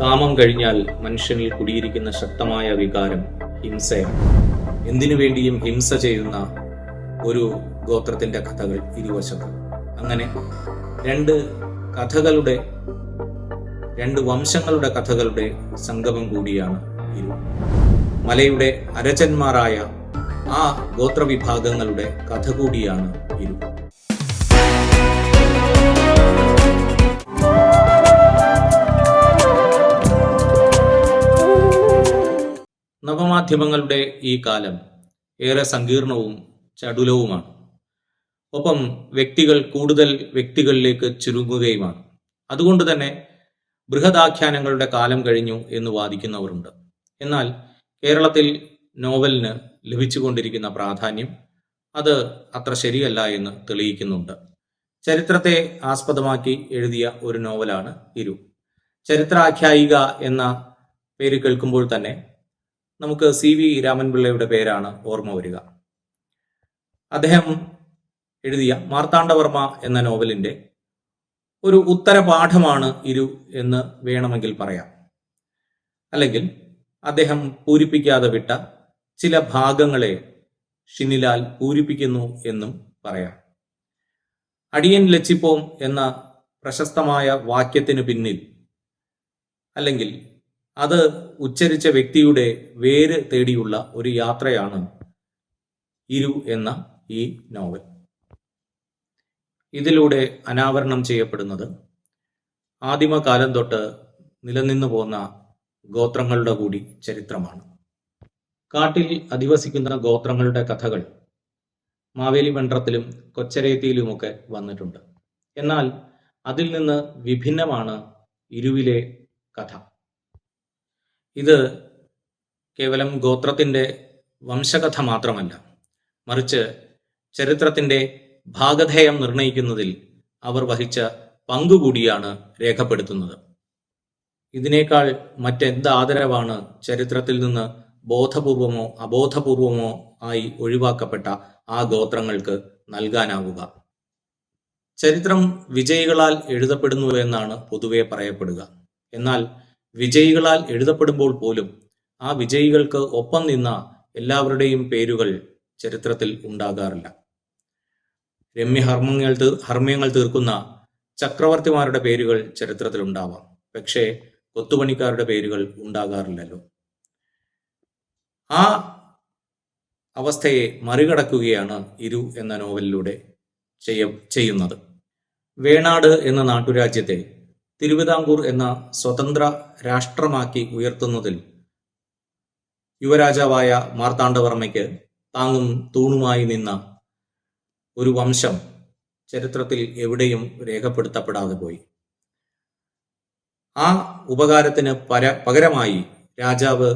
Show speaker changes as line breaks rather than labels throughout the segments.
കാമം കഴിഞ്ഞാൽ മനുഷ്യനിൽ കുടിയിരിക്കുന്ന ശക്തമായ വികാരം ഹിംസയാണ്. എന്തിനു വേണ്ടിയും ഹിംസ ചെയ്യുന്ന ഒരു ഗോത്രത്തിന്റെ കഥകൾ ഇരുവശത്ത്. അങ്ങനെ രണ്ട് വംശങ്ങളുടെ കഥകളുടെ സംഗമം കൂടിയാണ് ഇരു. മലയുടെ അരചന്മാരായ ആ ഗോത്രവിഭാഗങ്ങളുടെ കഥ കൂടിയാണ് ഇരു. നവമാധ്യമങ്ങളുടെ ഈ കാലം ഏറെ സങ്കീർണവും ചടുലവുമാണ്. ഒപ്പം വ്യക്തികൾ കൂടുതൽ വ്യക്തികളിലേക്ക് ചുരുങ്ങുകയുമാണ്. അതുകൊണ്ട് തന്നെ ബൃഹദാഖ്യാനങ്ങളുടെ കാലം കഴിഞ്ഞു എന്ന് വാദിക്കുന്നവരുണ്ട്. എന്നാൽ കേരളത്തിൽ നോവലിന് ലഭിച്ചുകൊണ്ടിരിക്കുന്ന പ്രാധാന്യം അത് അത്ര ശരിയല്ല എന്ന് തെളിയിക്കുന്നുണ്ട്. ചരിത്രത്തെ ആസ്പദമാക്കി എഴുതിയ ഒരു നോവലാണ് ഇരു. ചരിത്രാഖ്യായിക എന്ന പേര് കേൾക്കുമ്പോൾ തന്നെ നമുക്ക് CV രാമൻപിള്ളയുടെ പേരാണ് ഓർമ്മ വരിക. അദ്ദേഹം എഴുതിയ മാർത്താണ്ഡവർമ്മ എന്ന നോവലിന്റെ ഒരു ഉത്തരപാഠമാണ് ഇരു എന്ന് വേണമെങ്കിൽ പറയാം. അല്ലെങ്കിൽ അദ്ദേഹം പൂരിപ്പിക്കാതെ വിട്ട ചില ഭാഗങ്ങളെ ഷിനിലാൽ പൂരിപ്പിക്കുന്നു എന്നും പറയാം. അടിയൻ ലച്ചിപ്പോം എന്ന പ്രശസ്തമായ വാക്യത്തിന് പിന്നിൽ, അല്ലെങ്കിൽ അത് ഉച്ചരിച്ച വ്യക്തിയുടെ വേര് തേടിയുള്ള ഒരു യാത്രയാണ് ഇരു എന്ന ഈ നോവൽ. ഇതിലൂടെ അനാവരണം ചെയ്യപ്പെടുന്നത് ആദിമകാലം തൊട്ട് നിലനിന്നു പോന്ന ഗോത്രങ്ങളുടെ കൂടി ചരിത്രമാണ്. കാട്ടിൽ അധിവസിക്കുന്ന ഗോത്രങ്ങളുടെ കഥകൾ മാവേലി മണ്ഡലത്തിലും കൊച്ചരേത്തിയിലുമൊക്കെ വന്നിട്ടുണ്ട്. എന്നാൽ അതിൽ നിന്ന് വിഭിന്നമാണ് ഇരുവിലെ കഥ. ഇത് കേവലം ഗോത്രത്തിന്റെ വംശകഥ മാത്രമല്ല, മറിച്ച് ചരിത്രത്തിന്റെ ഭാഗധേയം നിർണയിക്കുന്നതിൽ അവർ വഹിച്ച പങ്കുകൂടിയാണ് രേഖപ്പെടുത്തുന്നത്. ഇതിനേക്കാൾ മറ്റെന്ത് ആദരവാണ് ചരിത്രത്തിൽ നിന്ന് ബോധപൂർവമോ അബോധപൂർവമോ ആയി ഒഴിവാക്കപ്പെട്ട ആ ഗോത്രങ്ങൾക്ക് നൽകാനാവുക? ചരിത്രം വിജയികളാൽ എഴുതപ്പെടുന്നു എന്നാണ് പൊതുവെ പറയപ്പെടുക. എന്നാൽ വിജയികളാൽ എഴുതപ്പെടുമ്പോൾ പോലും ആ വിജയികൾക്ക് ഒപ്പം നിന്ന എല്ലാവരുടെയും പേരുകൾ ചരിത്രത്തിൽ ഉണ്ടാകാറില്ല. ഹർമ്മ്യങ്ങൾ തീർക്കുന്ന ചക്രവർത്തിമാരുടെ പേരുകൾ ചരിത്രത്തിൽ ഉണ്ടാവാം, പക്ഷേ കൊത്തുപണിക്കാരുടെ പേരുകൾ ഉണ്ടാകാറില്ലല്ലോ. ആ അവസ്ഥയെ മറികടക്കുകയാണ് ഇരു എന്ന നോവലിലൂടെ ചെയ്യുന്നത്. വേണാട് എന്ന നാട്ടുരാജ്യത്തെ തിരുവിതാംകൂർ എന്ന സ്വതന്ത്ര രാഷ്ട്രമാക്കി ഉയർത്തുന്നതിൽ യുവരാജാവായ മാർത്താണ്ഡവർമ്മയ്ക്ക് താങ്ങും തൂണുമായി നിന്ന ഒരു വംശം ചരിത്രത്തിൽ എവിടെയും രേഖപ്പെടുത്തപ്പെടാതെ പോയി. ആ ഉപകാരത്തിന് പകരമായി രാജാവ്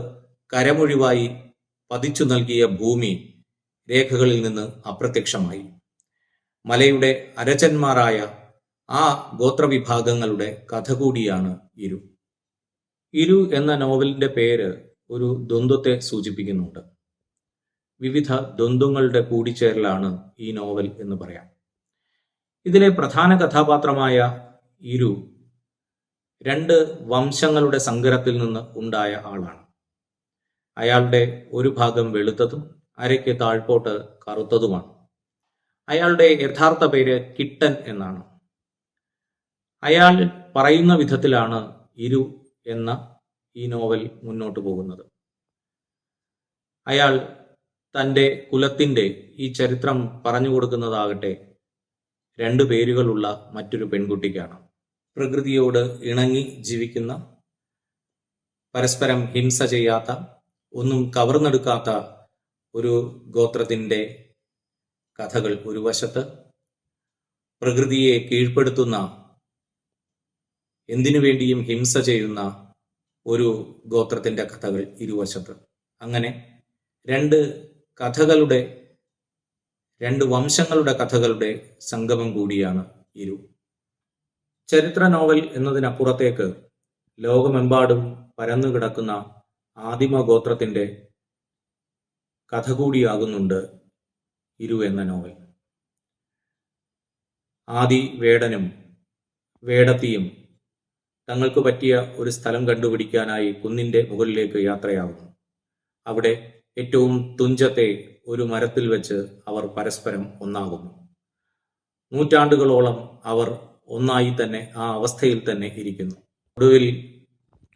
കരമൊഴിവായി പതിച്ചു നൽകിയ ഭൂമി രേഖകളിൽ നിന്ന് അപ്രത്യക്ഷമായി. മലയുടെ അരചന്മാരായ ആ ഗോത്രവിഭാഗങ്ങളുടെ കഥ കൂടിയാണ് ഇരു. ഇരു എന്ന നോവലിന്റെ പേര് ഒരു ദ്വന്ദ്വത്തെ സൂചിപ്പിക്കുന്നുണ്ട്. വിവിധ ദ്വന്ദ്വങ്ങളുടെ കൂടിച്ചേരലാണ് ഈ നോവൽ എന്ന് പറയാം. ഇതിലെ പ്രധാന കഥാപാത്രമായ ഇരു രണ്ട് വംശങ്ങളുടെ സങ്കരത്തിൽ നിന്ന് ഉണ്ടായ ആളാണ്. അയാളുടെ ഒരു ഭാഗം വെളുത്തതും അരയ്ക്ക് താഴ്പോട്ട് കറുത്തതുമാണ്. അയാളുടെ യഥാർത്ഥ പേര് കിട്ടൻ എന്നാണ്. അയാൾ പറയുന്ന വിധത്തിലാണ് ഇരു എന്ന ഈ നോവൽ മുന്നോട്ട് പോകുന്നത്. അയാൾ തൻ്റെ കുലത്തിൻ്റെ ഈ ചരിത്രം പറഞ്ഞു കൊടുക്കുന്നതാകട്ടെ രണ്ടു പേരുകളുള്ള മറ്റൊരു പെൺകുട്ടിക്കാണ്. പ്രകൃതിയോട് ഇണങ്ങി ജീവിക്കുന്ന, പരസ്പരം ഹിംസ ചെയ്യാത്ത, ഒന്നും കവർന്നെടുക്കാത്ത ഒരു ഗോത്രത്തിൻ്റെ കഥകൾ ഒരു വശത്ത്, പ്രകൃതിയെ കീഴ്പ്പെടുത്തുന്ന, എന്തിനു വേണ്ടിയും ഹിംസ ചെയ്യുന്ന ഒരു ഗോത്രത്തിന്റെ കഥകൾ ഇരുവശത്ത്. അങ്ങനെ രണ്ട് വംശങ്ങളുടെ കഥകളുടെ സംഗമം കൂടിയാണ് ഇരു. ചരിത്ര നോവൽ എന്നതിനപ്പുറത്തേക്ക് ലോകമെമ്പാടും പരന്നുകിടക്കുന്ന ആദിമ ഗോത്രത്തിന്റെ കഥ കൂടിയാകുന്നുണ്ട് ഇരു എന്ന നോവൽ. ആദി വേടനും വേടത്തിയും തങ്ങൾക്ക് പറ്റിയ ഒരു സ്ഥലം കണ്ടുപിടിക്കാനായി കുന്നിന്റെ മുകളിലേക്ക് യാത്രയാകുന്നു. അവിടെ ഏറ്റവും തുഞ്ചത്തെ ഒരു മരത്തിൽ വെച്ച് അവർ പരസ്പരം ഒന്നാകുന്നു. നൂറ്റാണ്ടുകളോളം അവർ ഒന്നായി തന്നെ ആ അവസ്ഥയിൽ തന്നെ ഇരിക്കുന്നു. ഒടുവിൽ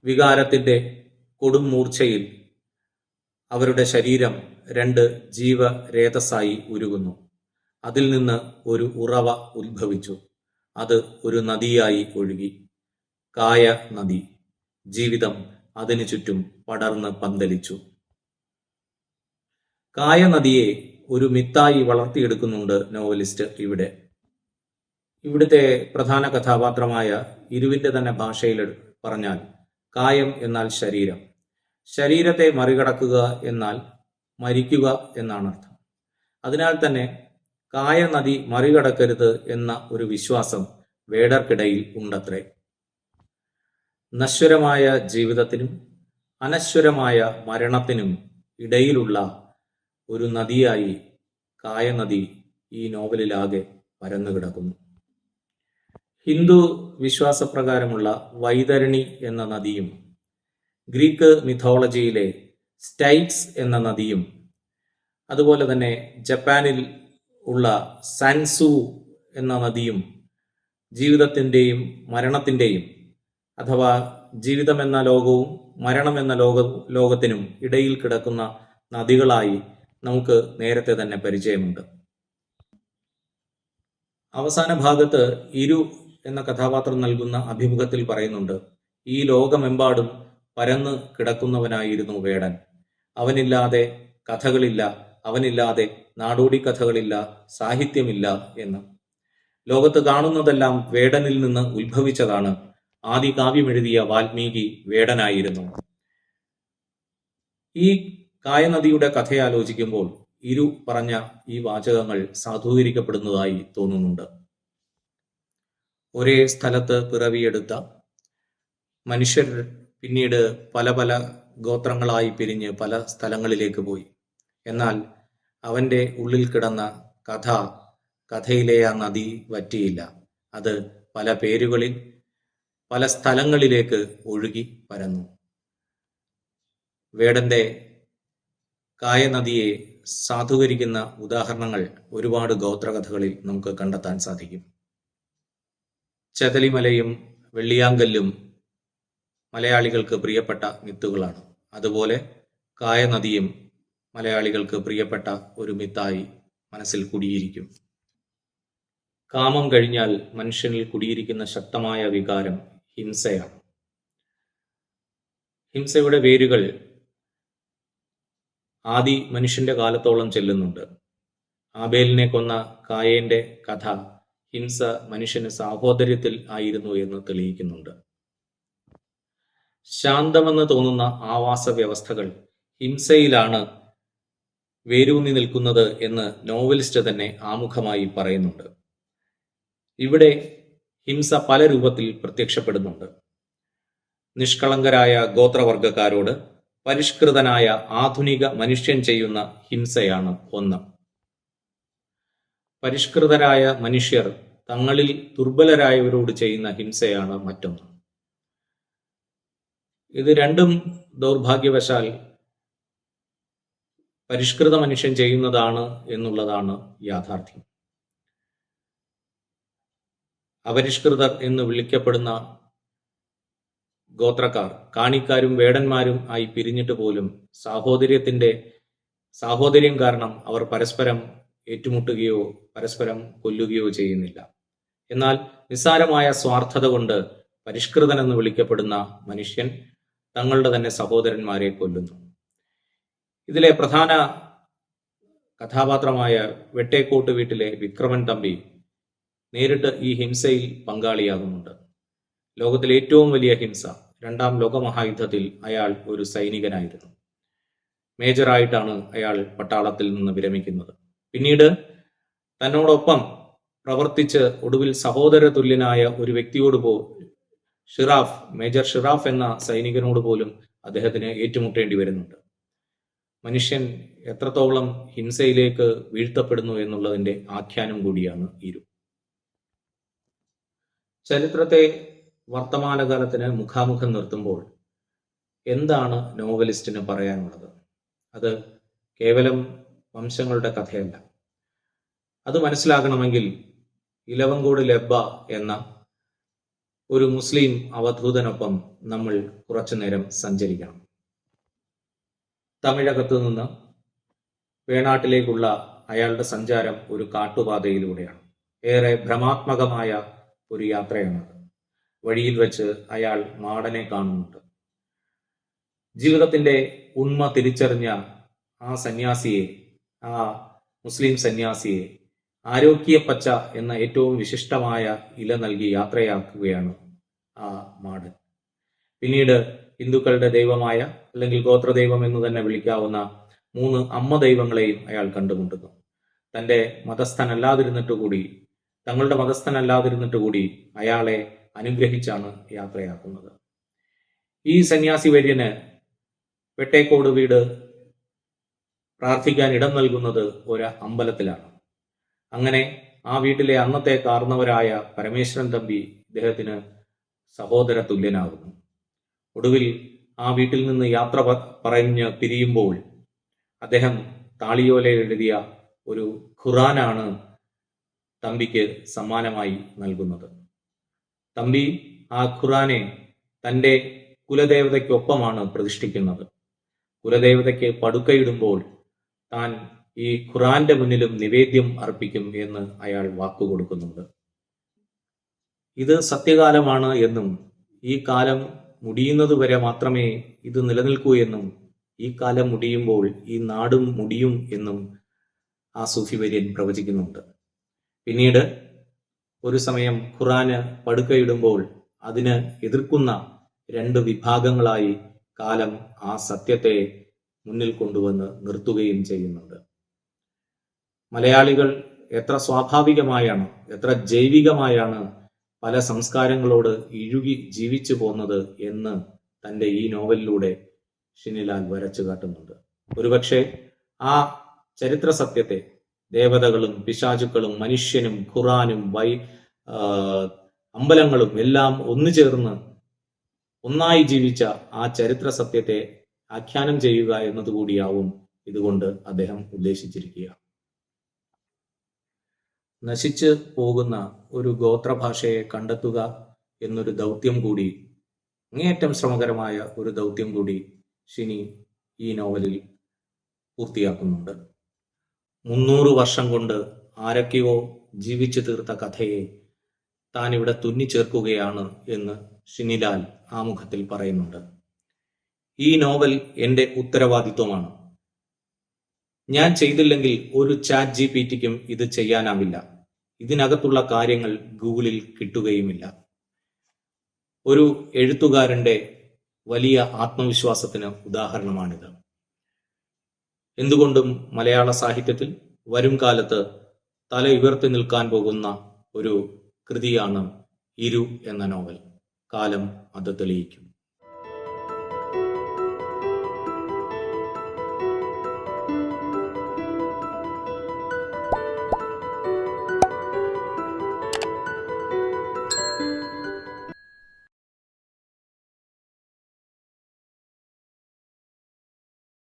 വികാരത്തിന്റെ കൊടും മൂർച്ചയിൽ അവരുടെ ശരീരം രണ്ട് ജീവരേതസ്സായി ഉരുകുന്നു. അതിൽ നിന്ന് ഒരു ഉറവ ഉത്ഭവിച്ചു. അത് ഒരു നദിയായി ഒഴുകി. കായ നദി. ജീവിതം അതിനു ചുറ്റും പടർന്ന് പന്തലിച്ചു. കായ നദിയെ ഒരു മിത്തായി വളർത്തിയെടുക്കുന്നുണ്ട് നോവലിസ്റ്റ് ഇവിടെ. ഇവിടുത്തെ പ്രധാന കഥാപാത്രമായ ഇരുവിന്റെ തന്നെ ഭാഷയിൽ പറഞ്ഞാൽ കായം എന്നാൽ ശരീരം. ശരീരത്തെ മറികടക്കുക എന്നാൽ മരിക്കുക എന്നാണ് അർത്ഥം. അതിനാൽ തന്നെ കായ നദി മറികടക്കരുത് എന്ന ഒരു വിശ്വാസം വേടർക്കിടയിൽ ഉണ്ടത്രേ. നശ്വരമായ ജീവിതത്തിനും അനശ്വരമായ മരണത്തിനും ഇടയിലുള്ള ഒരു നദിയായി കായനദി ഈ നോവലിലാകെ പരന്നു കിടക്കുന്നു. ഹിന്ദു വിശ്വാസപ്രകാരമുള്ള വൈതരണി എന്ന നദിയും ഗ്രീക്ക് മിഥോളജിയിലെ സ്റ്റൈക്സ് എന്ന നദിയും അതുപോലെ തന്നെ ജപ്പാനിൽ ഉള്ള സാൻസു എന്ന നദിയും ജീവിതത്തിൻ്റെയും മരണത്തിൻ്റെയും അഥവാ ജീവിതം എന്ന ലോകവും മരണം എന്ന ലോകത്തിനും ഇടയിൽ കിടക്കുന്ന നദികളായി നമുക്ക് നേരത്തെ തന്നെ പരിചയമുണ്ട്. അവസാന ഭാഗത്ത് ഇരു എന്ന കഥാപാത്രം നൽകുന്ന അഭിമുഖത്തിൽ പറയുന്നുണ്ട്, ഈ ലോകമെമ്പാടും പരന്ന് കിടക്കുന്നവനായിരുന്നു വേടൻ. അവനില്ലാതെ കഥകളില്ല, അവനില്ലാതെ നാടോടി കഥകളില്ല, സാഹിത്യമില്ല എന്ന്. ലോകത്ത് കാണുന്നതെല്ലാം വേടനിൽ നിന്ന് ഉത്ഭവിച്ചതാണ്. ആദി കാവ്യമെഴുതിയ വാൽമീകി വേടനായിരുന്നു. ഈ കായനദിയുടെ കഥയാലോചിക്കുമ്പോൾ ഇരു പറഞ്ഞ ഈ വാചകങ്ങൾ സാധൂകരിക്കപ്പെടുന്നതായി തോന്നുന്നുണ്ട്. ഒരേ സ്ഥലത്ത് പിറവിയെടുത്ത മനുഷ്യർ പിന്നീട് പല പല ഗോത്രങ്ങളായി പിരിഞ്ഞ് പല സ്ഥലങ്ങളിലേക്ക് പോയി. എന്നാൽ അവന്റെ ഉള്ളിൽ കിടന്ന കഥയിലെ ആ നദി വറ്റിയില്ല. അത് പല പേരുകളിൽ പല സ്ഥലങ്ങളിലേക്ക് ഒഴുകി പരന്നു. വേടന്റെ കായനദിയെ സാധൂകരിക്കുന്ന ഉദാഹരണങ്ങൾ ഒരുപാട് ഗോത്രകഥകളിൽ നമുക്ക് കണ്ടെത്താൻ സാധിക്കും. ചെതലിമലയും വെള്ളിയാങ്കല്ലും മലയാളികൾക്ക് പ്രിയപ്പെട്ട മിത്തുകളാണ്. അതുപോലെ കായനദിയും മലയാളികൾക്ക് പ്രിയപ്പെട്ട ഒരു മിത്തായി മനസ്സിൽ കുടിയിരിക്കും. കാമം കഴിഞ്ഞാൽ മനുഷ്യനിൽ കുടിയിരിക്കുന്ന ശക്തമായ വികാരം ഹിംസയാണ്. ഹിംസയുടെ വേരുകൾ ആദി മനുഷ്യന്റെ കാലത്തോളം ചെല്ലുന്നുണ്ട്. ആബേലിനെ കൊന്ന കായേന്റെ കഥ ഹിംസ മനുഷ്യന് സാഹോദര്യത്തിൽ ആയിരുന്നു എന്ന് തെളിയിക്കുന്നുണ്ട്. ശാന്തമെന്ന് തോന്നുന്ന ആവാസ വ്യവസ്ഥകൾ ഹിംസയിലാണ് വേരൂന്നി നിൽക്കുന്നത് എന്ന് നോവലിസ്റ്റ് തന്നെ ആമുഖമായി പറയുന്നുണ്ട്. ഇവിടെ ഹിംസ പല രൂപത്തിൽ പ്രത്യക്ഷപ്പെടുന്നുണ്ട്. നിഷ്കളങ്കരായ ഗോത്രവർഗക്കാരോട് പരിഷ്കൃതനായ ആധുനിക മനുഷ്യൻ ചെയ്യുന്ന ഹിംസയാണ് ഒന്ന്. പരിഷ്കൃതരായ മനുഷ്യർ തങ്ങളിൽ ദുർബലരായവരോട് ചെയ്യുന്ന ഹിംസയാണ് മറ്റൊന്ന്. ഇത് രണ്ടും ദൗർഭാഗ്യവശാൽ പരിഷ്കൃത മനുഷ്യൻ ചെയ്യുന്നതാണ് എന്നുള്ളതാണ് യാഥാർത്ഥ്യം. അപരിഷ്കൃതർ എന്ന് വിളിക്കപ്പെടുന്ന ഗോത്രക്കാർ കാണിക്കാരും വേടന്മാരും ആയി പിരിഞ്ഞിട്ട് പോലും സാഹോദര്യം കാരണം അവർ പരസ്പരം ഏറ്റുമുട്ടുകയോ പരസ്പരം കൊല്ലുകയോ ചെയ്യുന്നില്ല. എന്നാൽ നിസ്സാരമായ സ്വാർത്ഥത കൊണ്ട് പരിഷ്കൃതൻ എന്ന് വിളിക്കപ്പെടുന്ന മനുഷ്യൻ തങ്ങളുടെ തന്നെ സഹോദരന്മാരെ കൊല്ലുന്നു. ഇതിലെ പ്രധാന കഥാപാത്രമായ വെട്ടേക്കോട്ട് വീട്ടിലെ വിക്രമൻ തമ്പി നേരിട്ട് ഈ ഹിംസയിൽ പങ്കാളിയാകുന്നുണ്ട്. ലോകത്തിലെ ഏറ്റവും വലിയ ഹിംസ, രണ്ടാം ലോകമഹായുദ്ധത്തിൽ അയാൾ ഒരു സൈനികനായിരുന്നു. മേജറായിട്ടാണ് അയാൾ പട്ടാളത്തിൽ നിന്ന് വിരമിക്കുന്നത്. പിന്നീട് തന്നോടൊപ്പം പ്രവർത്തിച്ച് ഒടുവിൽ സഹോദര തുല്യനായ ഒരു വ്യക്തിയോട് മേജർ ഷിറാഫ് എന്ന സൈനികനോട് പോലും അദ്ദേഹത്തിന് ഏറ്റുമുട്ടേണ്ടി വരുന്നുണ്ട്. മനുഷ്യൻ എത്രത്തോളം ഹിംസയിലേക്ക് വീഴ്ത്തപ്പെടുന്നു എന്നുള്ളതിന്റെ ആഖ്യാനം കൂടിയാണ് ഇരു. ചരിത്രത്തെ വർത്തമാനകാലത്തിന് മുഖാമുഖം നിർത്തുമ്പോൾ എന്താണ് നോവലിസ്റ്റിന് പറയാനുള്ളത്? അത് കേവലം വംശങ്ങളുടെ കഥയല്ല. അത് മനസ്സിലാകണമെങ്കിൽ ഇലവങ്കോട് ലബ്ബ എന്ന ഒരു മുസ്ലിം അവധൂതനൊപ്പം നമ്മൾ കുറച്ചു നേരം സഞ്ചരിക്കണം. തമിഴകത്തു നിന്ന് വേണാട്ടിലേക്കുള്ള അയാളുടെ സഞ്ചാരം ഒരു കാട്ടുപാതയിലൂടെയാണ്. ഏറെ ഭ്രമാത്മകമായ ഒരു യാത്രയാണത്. വഴിയിൽ വെച്ച് അയാൾ മാടനെ കാണുന്നുണ്ട്. ജീവിതത്തിന്റെ ഉണ്മ തിരിച്ചറിഞ്ഞ ആ സന്യാസിയെ, ആ മുസ്ലിം സന്യാസിയെ ആരോഗ്യപ്പച്ച എന്ന ഏറ്റവും വിശിഷ്ടമായ ഇല നൽകി യാത്രയാക്കുകയാണ് ആ മാടൻ. പിന്നീട് ഹിന്ദുക്കളുടെ ദൈവമായ, അല്ലെങ്കിൽ ഗോത്രദൈവം എന്ന് തന്നെ വിളിക്കാവുന്ന 3 അമ്മ ദൈവങ്ങളെയും അയാൾ കണ്ടുമുട്ടുന്നു. തന്റെ തങ്ങളുടെ മതസ്ഥനല്ലാതിരുന്നിട്ട് കൂടി അയാളെ അനുഗ്രഹിച്ചാണ് യാത്രയാക്കുന്നത്. ഈ സന്യാസി വര്യന് വെട്ടേക്കോട് വീട് പ്രാർത്ഥിക്കാൻ ഇടം നൽകുന്നത് ഒരു അമ്പലത്തിലാണ്. അങ്ങനെ ആ വീട്ടിലെ അന്നത്തെ കാർന്നവരായ പരമേശ്വരൻ തമ്പി ഇദ്ദേഹത്തിന് സഹോദര തുല്യനാകുന്നു. ഒടുവിൽ ആ വീട്ടിൽ നിന്ന് യാത്ര പറഞ്ഞ് പിരിയുമ്പോൾ അദ്ദേഹം താളിയോല എഴുതിയ ഒരു ഖുറാനാണ് തമ്പിക്ക് സമ്മാനമായി നൽകുന്നത്. തമ്പി ആ ഖുറാനെ തൻ്റെ കുലദേവതയ്ക്കൊപ്പമാണ് പ്രതിഷ്ഠിക്കുന്നത്. കുലദേവതയ്ക്ക് പടുക്കയിടുമ്പോൾ താൻ ഈ ഖുറാന്റെ മുന്നിലും നിവേദ്യം അർപ്പിക്കും എന്ന് അയാൾ വാക്കുകൊടുക്കുന്നുണ്ട്. ഇത് സത്യകാലമാണ് എന്നും ഈ കാലം മുടിയുന്നത് വരെ മാത്രമേ ഇത് നിലനിൽക്കൂ എന്നും ഈ കാലം മുടിയുമ്പോൾ ഈ നാടും മുടിയും എന്നും ആ സൂഫി വര്യൻ പ്രവചിക്കുന്നുണ്ട്. പിന്നീട് ഒരു സമയം ഖുറാന് പടുക്കയിടുമ്പോൾ അതിന് എതിർക്കുന്ന 2 വിഭാഗങ്ങളായി കാലം ആ സത്യത്തെ മുന്നിൽ കൊണ്ടുവന്ന് നിർത്തുകയും ചെയ്യുന്നുണ്ട്. മലയാളികൾ എത്ര സ്വാഭാവികമായാണ്, എത്ര ജൈവികമായാണ് പല സംസ്കാരങ്ങളോട് ഇഴുകി ജീവിച്ചു പോന്നത് എന്ന് തൻ്റെ ഈ നോവലിലൂടെ ഷിനിലാൽ വരച്ചു കാട്ടുന്നുണ്ട്. ഒരുപക്ഷെ ആ ചരിത്ര സത്യത്തെ ദേവതകളും പിശാചുക്കളും മനുഷ്യനും ഖുറാനും അമ്പലങ്ങളും എല്ലാം ഒന്നു ചേർന്ന് ഒന്നായി ജീവിച്ച ആ ചരിത്ര സത്യത്തെ ആഖ്യാനം ചെയ്യുക എന്നതുകൂടിയാവും ഇതുകൊണ്ട് അദ്ദേഹം ഉദ്ദേശിച്ചിരിക്കുക. നശിച്ചു പോകുന്ന ഒരു ഗോത്രഭാഷയെ കണ്ടെത്തുക എന്നൊരു ദൗത്യം കൂടി, അങ്ങേയറ്റം ശ്രമകരമായ ഒരു ദൗത്യം കൂടി ഷിനി ഈ നോവലിൽ പൂർത്തിയാക്കുന്നുണ്ട്. 300 വർഷം കൊണ്ട് ആരൊക്കെയോ ജീവിച്ചു തീർത്ത കഥയെ താൻ ഇവിടെ തുന്നിച്ചേർക്കുകയാണ് എന്ന് ഷിനിലാൽ ആമുഖത്തിൽ പറയുന്നുണ്ട്. ഈ നോവൽ എൻ്റെ ഉത്തരവാദിത്വമാണ്. ഞാൻ ചെയ്തില്ലെങ്കിൽ ഒരു ചാറ്റ് ജിപിടിക്കും ഇത് ചെയ്യാനാവില്ല. ഇതിനകത്തുള്ള കാര്യങ്ങൾ ഗൂഗിളിൽ കിട്ടുകയുമില്ല. ഒരു എഴുത്തുകാരൻ്റെ വലിയ ആത്മവിശ്വാസത്തിന് ഉദാഹരണമാണിത്. എന്തുകൊണ്ടും മലയാള സാഹിത്യത്തിൽ വരും കാലത്ത് തല ഉയർത്തി നിൽക്കാൻ പോകുന്ന ഒരു കൃതിയാണ് ഇരു എന്ന നോവൽ. കാലം അത് തെളിയിക്കും.